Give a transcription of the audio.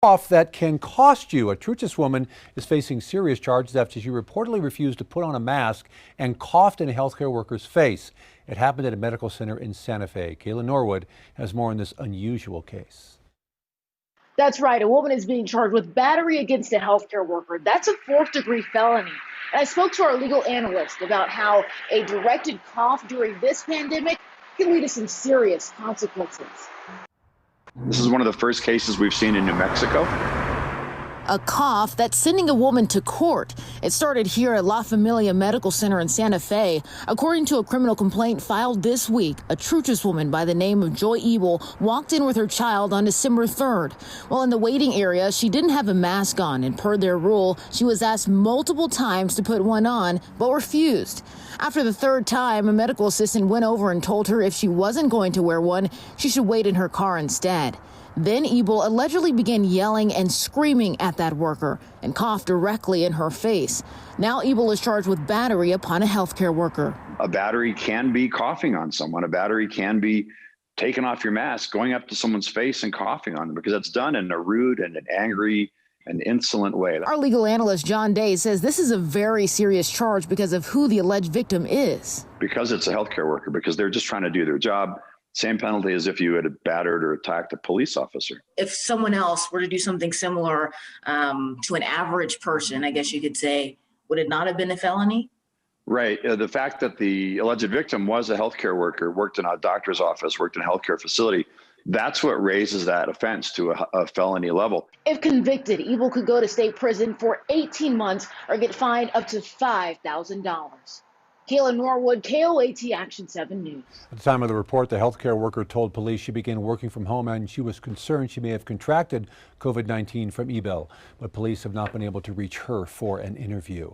Cough that can cost you. A Truchas woman is facing serious charges after she reportedly refused to put on a mask and coughed in a healthcare worker's face. It happened at a medical center in Santa Fe. Kayla Norwood has more on this unusual case. That's right. A woman is being charged with battery against a healthcare worker. That's a fourth-degree felony. And I spoke to our legal analyst about how a directed cough during this pandemic can lead to some serious consequences. This is one of the first cases we've seen in New Mexico. A cough that's sending a woman to court. It started here at La Familia Medical Center in Santa Fe. According to a criminal complaint filed this week, a Truchas woman by the name of Joy Ebel walked in with her child on December 3rd. While in the waiting area, she didn't have a mask on, and per their rule, she was asked multiple times to put one on, but refused. After the third time, a medical assistant went over and told her if she wasn't going to wear one, she should wait in her car instead. Then Ebel allegedly began yelling and screaming at that worker and coughed directly in her face. Now Ebel is charged with battery upon a healthcare worker. A battery can be coughing on someone. A battery can be taking off your mask, going up to someone's face and coughing on them, because that's done in a rude and an angry and insolent way. Our legal analyst, John Day, says this is a very serious charge because of who the alleged victim is. Because it's a healthcare worker, because they're just trying to do their job. Same penalty as if you had battered or attacked a police officer. If someone else were to do something similar to an average person, I guess you could say, would it not have been a felony? Right. The fact that the alleged victim was a healthcare worker, worked in a doctor's office, worked in a healthcare facility, that's what raises that offense to a felony level. If convicted, Ebel could go to state prison for 18 months or get fined up to $5,000. Kayla Norwood, KOAT Action 7 News. At the time of the report, the healthcare worker told police she began working from home and she was concerned she may have contracted COVID-19 from Ebel, but police have not been able to reach her for an interview.